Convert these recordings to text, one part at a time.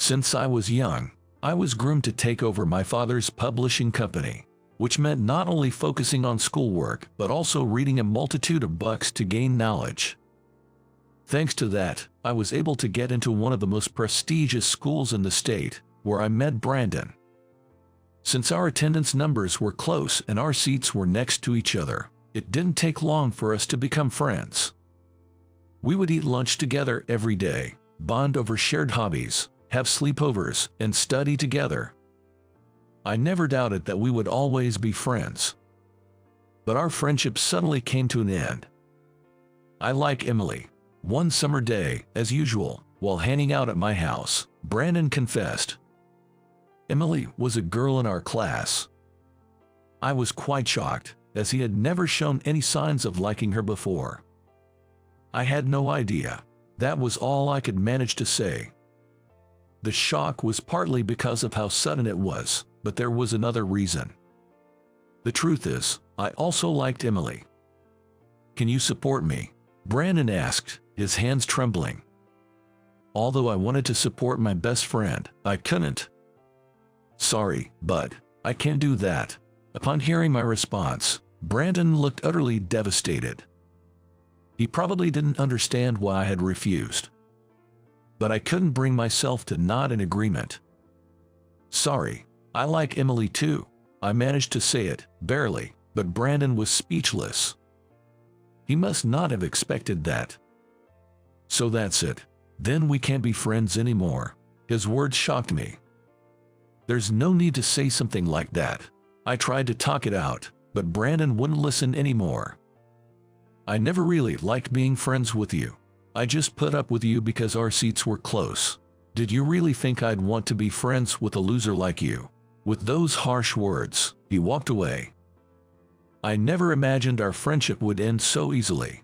Since I was young, I was groomed to take over my father's publishing company, which meant not only focusing on schoolwork but also reading a multitude of books to gain knowledge. Thanks to that, I was able to get into one of the most prestigious schools in the state, where I met Brandon. Since our attendance numbers were close and our seats were next to each other, it didn't take long for us to become friends. We would eat lunch together every day, bond over shared hobbies, have sleepovers, and study together. I never doubted that we would always be friends. But our friendship suddenly came to an end. I like Emily. One summer day, as usual, while hanging out at my house, Brandon confessed. Emily was a girl in our class. I was quite shocked, as he had never shown any signs of liking her before. I had no idea. That was all I could manage to say. The shock was partly because of how sudden it was, but there was another reason. The truth is, I also liked Emily. Can you support me? Brandon asked, his hands trembling. Although I wanted to support my best friend, I couldn't. Sorry, but I can't do that. Upon hearing my response, Brandon looked utterly devastated. He probably didn't understand why I had refused. But I couldn't bring myself to nod in agreement. Sorry, I like Emily too. I managed to say it, barely, but Brandon was speechless. He must not have expected that. So that's it. Then we can't be friends anymore. His words shocked me. There's no need to say something like that. I tried to talk it out, but Brandon wouldn't listen anymore. I never really liked being friends with you. I just put up with you because our seats were close. Did you really think I'd want to be friends with a loser like you? With those harsh words, he walked away. I never imagined our friendship would end so easily.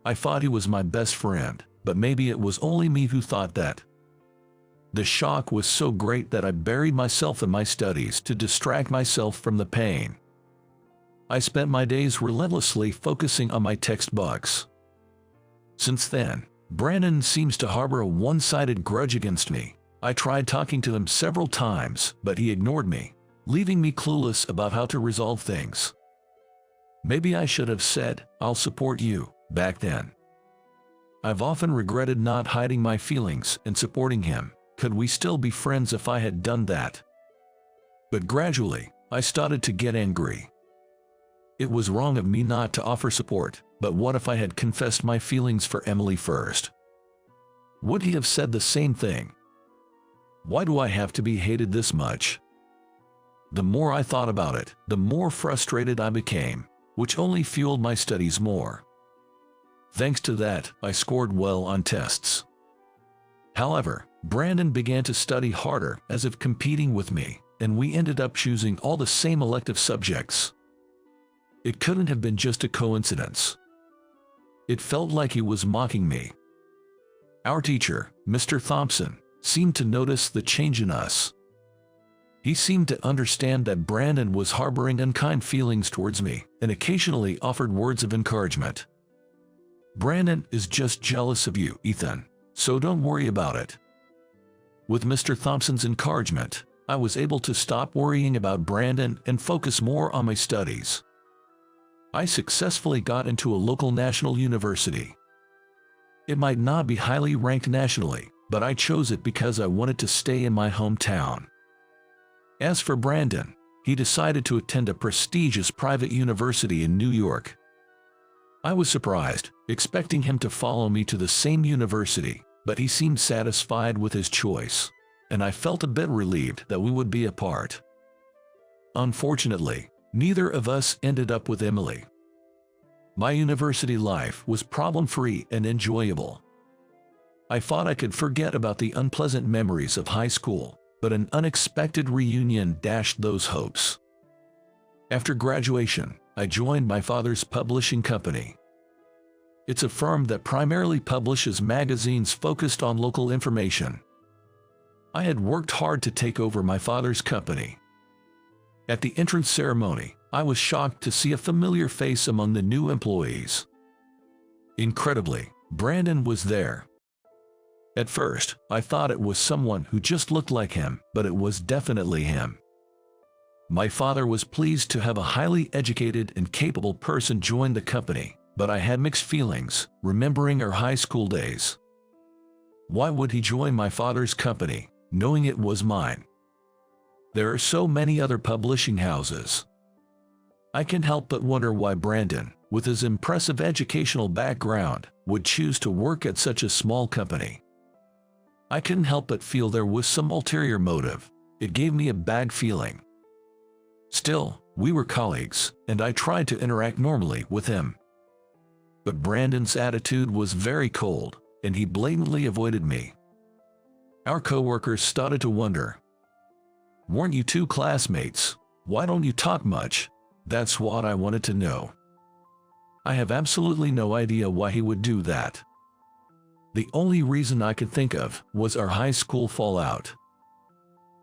I thought he was my best friend, but maybe it was only me who thought that. The shock was so great that I buried myself in my studies to distract myself from the pain. I spent my days relentlessly focusing on my textbooks. Since then, Brandon seems to harbor a one-sided grudge against me. I tried talking to him several times, but he ignored me, leaving me clueless about how to resolve things. Maybe I should have said, "I'll support you," back then. I've often regretted not hiding my feelings and supporting him. Could we still be friends if I had done that? But gradually, I started to get angry. It was wrong of me not to offer support, but what if I had confessed my feelings for Emily first? Would he have said the same thing? Why do I have to be hated this much? The more I thought about it, the more frustrated I became, which only fueled my studies more. Thanks to that, I scored well on tests. However, Brandon began to study harder as if competing with me, and we ended up choosing all the same elective subjects. It couldn't have been just a coincidence. It felt like he was mocking me. Our teacher, Mr. Thompson, seemed to notice the change in us. He seemed to understand that Brandon was harboring unkind feelings towards me and occasionally offered words of encouragement. Brandon is just jealous of you, Ethan, so don't worry about it. With Mr. Thompson's encouragement, I was able to stop worrying about Brandon and focus more on my studies. I successfully got into a local national university. It might not be highly ranked nationally, but I chose it because I wanted to stay in my hometown. As for Brandon, he decided to attend a prestigious private university in New York. I was surprised, expecting him to follow me to the same university, but he seemed satisfied with his choice, and I felt a bit relieved that we would be apart. Unfortunately, neither of us ended up with Emily. My university life was problem-free and enjoyable. I thought I could forget about the unpleasant memories of high school, but an unexpected reunion dashed those hopes. After graduation, I joined my father's publishing company. It's a firm that primarily publishes magazines focused on local information. I had worked hard to take over my father's company. At the entrance ceremony, I was shocked to see a familiar face among the new employees. Incredibly, Brandon was there. At first, I thought it was someone who just looked like him, but it was definitely him. My father was pleased to have a highly educated and capable person join the company, but I had mixed feelings, remembering our high school days. Why would he join my father's company, knowing it was mine? There are so many other publishing houses. I can't help but wonder why Brandon, with his impressive educational background, would choose to work at such a small company. I couldn't help but feel there was some ulterior motive. It gave me a bad feeling. Still, we were colleagues, and I tried to interact normally with him. But Brandon's attitude was very cold, and he blatantly avoided me. Our coworkers started to wonder, "Weren't you two classmates? Why don't you talk much?" That's what I wanted to know. I have absolutely no idea why he would do that. The only reason I could think of was our high school fallout.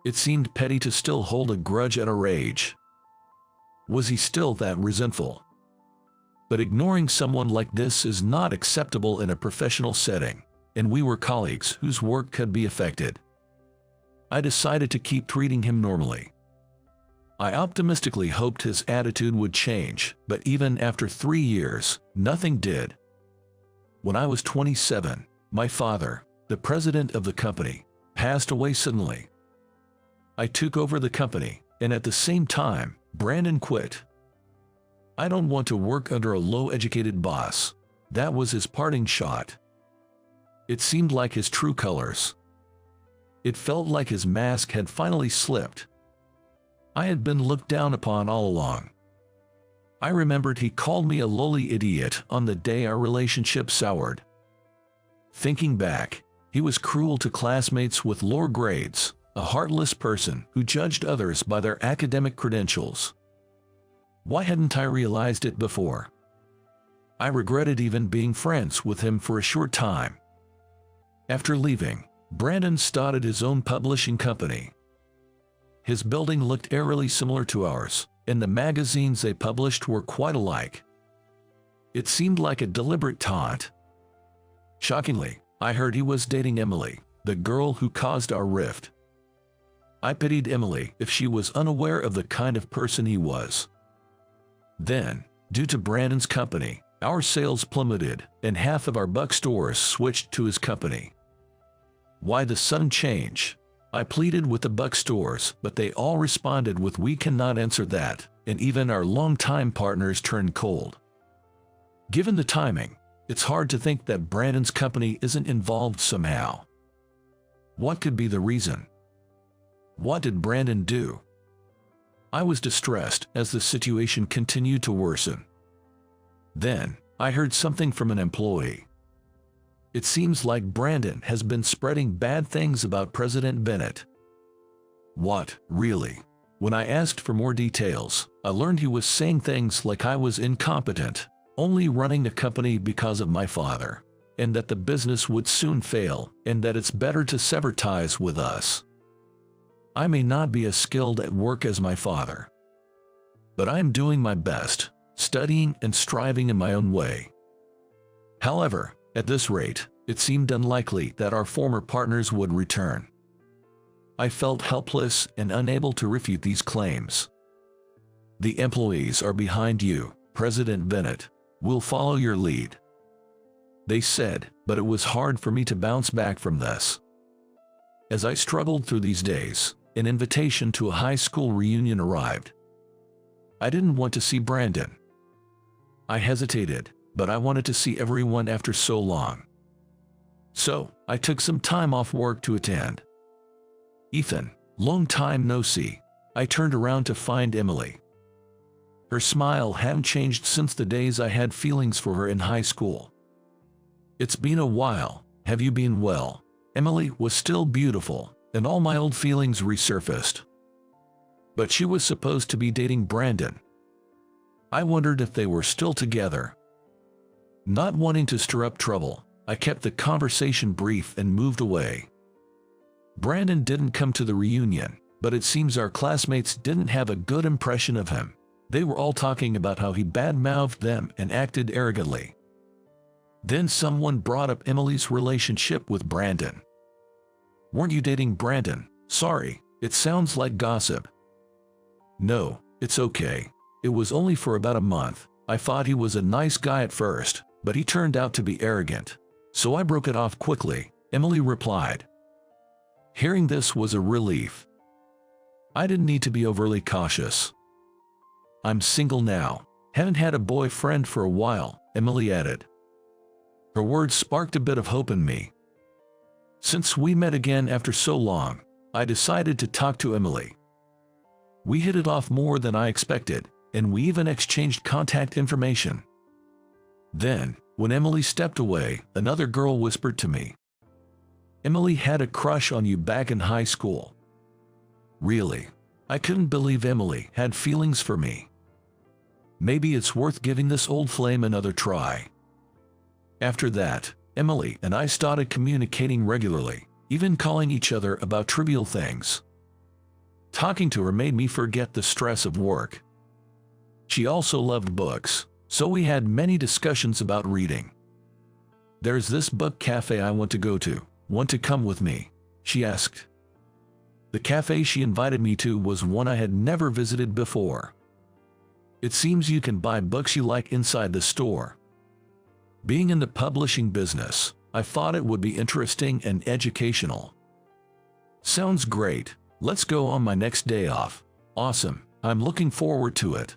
It seemed petty to still hold a grudge at our age. Was he still that resentful? But ignoring someone like this is not acceptable in a professional setting, and we were colleagues whose work could be affected. I decided to keep treating him normally. I optimistically hoped his attitude would change, but even after 3 years, nothing did. When I was 27, my father, the president of the company, passed away suddenly. I took over the company, and at the same time, Brandon quit. I don't want to work under a low-educated boss. That was his parting shot. It seemed like his true colors. It felt like his mask had finally slipped. I had been looked down upon all along. I remembered he called me a lowly idiot on the day our relationship soured. Thinking back, he was cruel to classmates with lower grades, a heartless person who judged others by their academic credentials. Why hadn't I realized it before? I regretted even being friends with him for a short time. After leaving, Brandon started his own publishing company. His building looked eerily similar to ours, and the magazines they published were quite alike. It seemed like a deliberate taunt. Shockingly, I heard he was dating Emily, the girl who caused our rift. I pitied Emily if she was unaware of the kind of person he was. Then, due to Brandon's company, our sales plummeted, and half of our bookstores switched to his company. Why the sudden change? I pleaded with the bookstores, but they all responded with, "We cannot answer that," and even our longtime partners turned cold. Given the timing, it's hard to think that Brandon's company isn't involved somehow. What could be the reason? What did Brandon do? I was distressed as the situation continued to worsen. Then, I heard something from an employee. It seems like Brandon has been spreading bad things about President Bennett. What, really? When I asked for more details, I learned he was saying things like I was incompetent, only running the company because of my father, and that the business would soon fail, and that it's better to sever ties with us. I may not be as skilled at work as my father, but I am doing my best, studying and striving in my own way. However, at this rate, it seemed unlikely that our former partners would return. I felt helpless and unable to refute these claims. "The employees are behind you, President Bennett. We'll follow your lead," they said, but it was hard for me to bounce back from this. As I struggled through these days, an invitation to a high school reunion arrived. I didn't want to see Brandon. I hesitated, but I wanted to see everyone after so long. So, I took some time off work to attend. "Ethan, long time no see." I turned around to find Emily. Her smile hadn't changed since the days I had feelings for her in high school. "It's been a while. Have you been well?" Emily was still beautiful, and all my old feelings resurfaced. But she was supposed to be dating Brandon. I wondered if they were still together. Not wanting to stir up trouble, I kept the conversation brief and moved away. Brandon didn't come to the reunion, but it seems our classmates didn't have a good impression of him. They were all talking about how he badmouthed them and acted arrogantly. Then someone brought up Emily's relationship with Brandon. Weren't you dating Brandon? Sorry, it sounds like gossip. No, it's okay. It was only for about a month. I thought he was a nice guy at first, but he turned out to be arrogant. So I broke it off quickly, Emily replied. Hearing this was a relief. I didn't need to be overly cautious. I'm single now. Haven't had a boyfriend for a while, Emily added. Her words sparked a bit of hope in me. Since we met again after so long, I decided to talk to Emily. We hit it off more than I expected, and we even exchanged contact information. Then, when Emily stepped away, another girl whispered to me, Emily had a crush on you back in high school. Really? I couldn't believe Emily had feelings for me. Maybe it's worth giving this old flame another try. After that, Emily and I started communicating regularly, even calling each other about trivial things. Talking to her made me forget the stress of work. She also loved books, so we had many discussions about reading. There's this book cafe I want to go to. Want to come with me? She asked. The cafe she invited me to was one I had never visited before. It seems you can buy books you like inside the store. Being in the publishing business, I thought it would be interesting and educational. Sounds great. Let's go on my next day off. Awesome. I'm looking forward to it.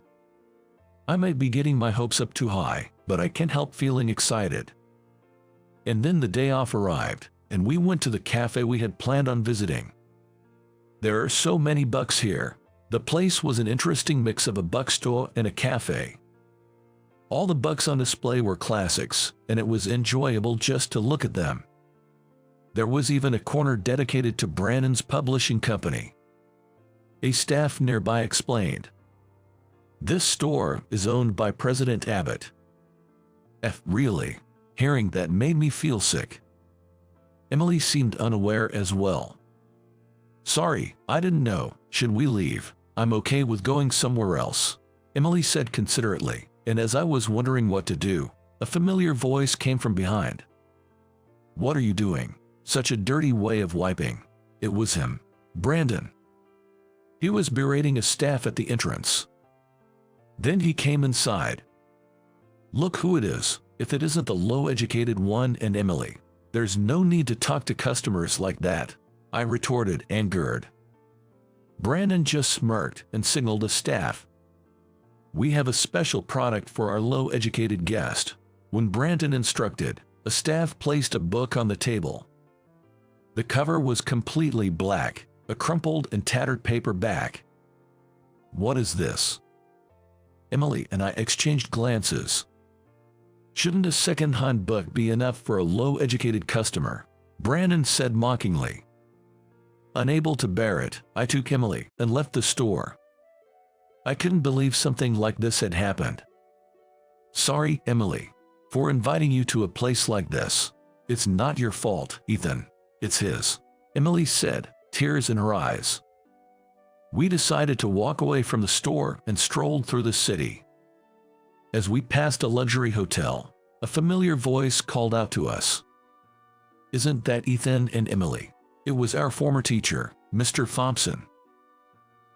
I might be getting my hopes up too high, but I can't help feeling excited. And then the day off arrived, and we went to the cafe we had planned on visiting. There are so many books here. The place was an interesting mix of a bookstore and a cafe. All the books on display were classics, and it was enjoyable just to look at them. There was even a corner dedicated to Brandon's publishing company. A staff nearby explained, "This store is owned by President Abbott." Really? Hearing that made me feel sick. Emily seemed unaware as well. Sorry, I didn't know. Should we leave? I'm okay with going somewhere else, Emily said considerately, and as I was wondering what to do, a familiar voice came from behind. What are you doing? Such a dirty way of wiping. It was him, Brandon. He was berating his staff at the entrance. Then he came inside. Look who it is, if it isn't the low-educated one and Emily. There's no need to talk to customers like that, I retorted, angered. Brandon just smirked and signaled the staff. We have a special product for our low-educated guest. When Brandon instructed, a staff placed a book on the table. The cover was completely black, a crumpled and tattered paperback. What is this? Emily and I exchanged glances. Shouldn't a second-hand book be enough for a low-educated customer? Brandon said mockingly. Unable to bear it, I took Emily and left the store. I couldn't believe something like this had happened. Sorry, Emily, for inviting you to a place like this. It's not your fault, Ethan. It's his, Emily said, tears in her eyes. We decided to walk away from the store and strolled through the city. As we passed a luxury hotel, a familiar voice called out to us. Isn't that Ethan and Emily? It was our former teacher, Mr. Thompson.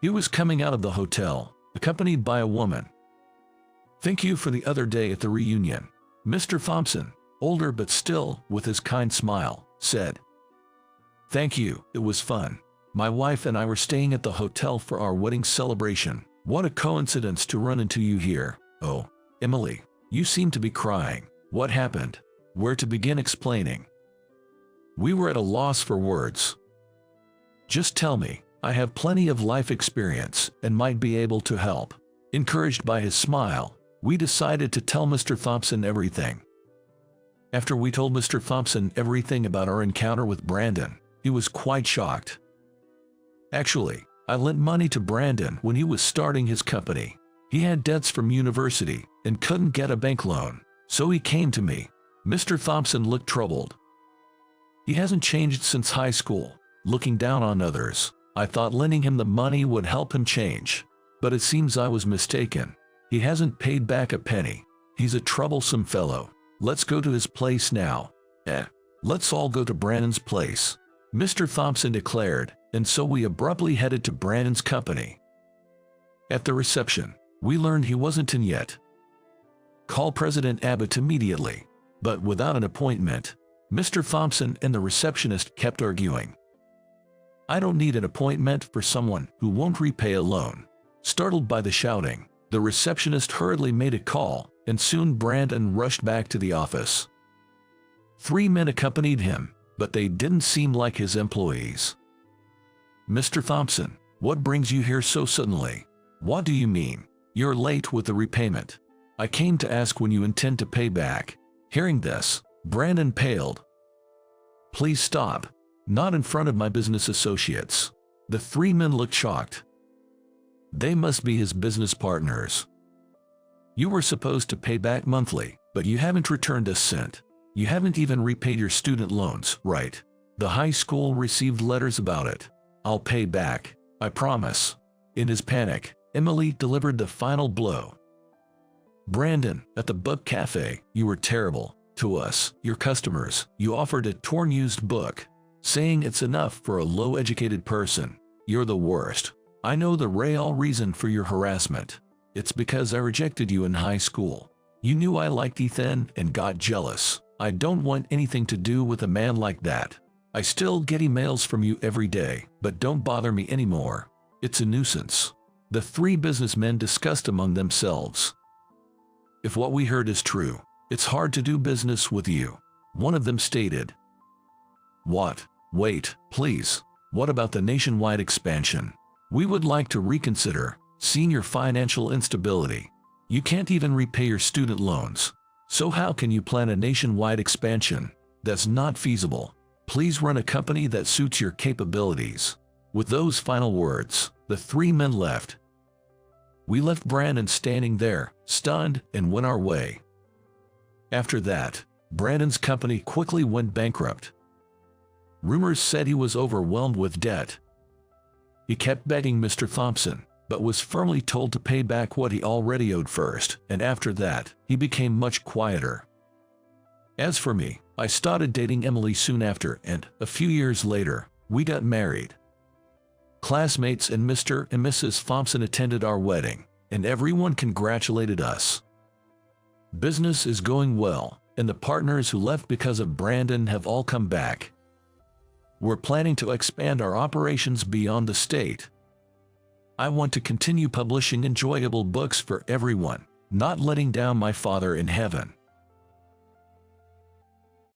He was coming out of the hotel, accompanied by a woman. Thank you for the other day at the reunion, Mr. Thompson, older but still with his kind smile, said. Thank you, it was fun. My wife and I were staying at the hotel for our wedding celebration. What a coincidence to run into you here. Oh, Emily, you seem to be crying. What happened? Where to begin explaining? We were at a loss for words. Just tell me, I have plenty of life experience and might be able to help. Encouraged by his smile, we decided to tell Mr. Thompson everything. After we told Mr. Thompson everything about our encounter with Brandon, he was quite shocked. Actually, I lent money to Brandon when he was starting his company. He had debts from university and couldn't get a bank loan, so he came to me. Mr. Thompson looked troubled. He hasn't changed since high school, looking down on others. I thought lending him the money would help him change, but it seems I was mistaken. He hasn't paid back a penny. He's a troublesome fellow. Let's go to his place now. Let's all go to Brandon's place. Mr. Thompson declared, and so we abruptly headed to Brandon's company. At the reception, we learned he wasn't in yet. Call President Abbott immediately. But without an appointment, Mr. Thompson and the receptionist kept arguing. I don't need an appointment for someone who won't repay a loan. Startled by the shouting, the receptionist hurriedly made a call, and soon Brandon rushed back to the office. 3 men accompanied him, but they didn't seem like his employees. Mr. Thompson, what brings you here so suddenly? What do you mean? You're late with the repayment. I came to ask when you intend to pay back. Hearing this, Brandon paled. Please stop. Not in front of my business associates. The 3 men looked shocked. They must be his business partners. You were supposed to pay back monthly, but you haven't returned a cent. You haven't even repaid your student loans, right? The high school received letters about it. I'll pay back, I promise. In his panic, Emily delivered the final blow. Brandon, at the book cafe, you were terrible. To us, your customers, you offered a torn used book, saying it's enough for a low-educated person. You're the worst. I know the real reason for your harassment. It's because I rejected you in high school. You knew I liked Ethan and got jealous. I don't want anything to do with a man like that. I still get emails from you every day, but don't bother me anymore. It's a nuisance. The 3 businessmen discussed among themselves. If what we heard is true, it's hard to do business with you. One of them stated. What? Wait, please. What about the nationwide expansion? We would like to reconsider, seeing your financial instability. You can't even repay your student loans. So how can you plan a nationwide expansion? That's not feasible. Please run a company that suits your capabilities. With those final words, the 3 men left. We left Brandon standing there, stunned, and went our way. After that, Brandon's company quickly went bankrupt. Rumors said he was overwhelmed with debt. He kept begging Mr. Thompson, but was firmly told to pay back what he already owed first, and after that, he became much quieter. As for me, I started dating Emily soon after, and, a few years later, we got married. Classmates and Mr. and Mrs. Thompson attended our wedding, and everyone congratulated us. Business is going well, and the partners who left because of Brandon have all come back. We're planning to expand our operations beyond the state. I want to continue publishing enjoyable books for everyone, not letting down my Father in heaven.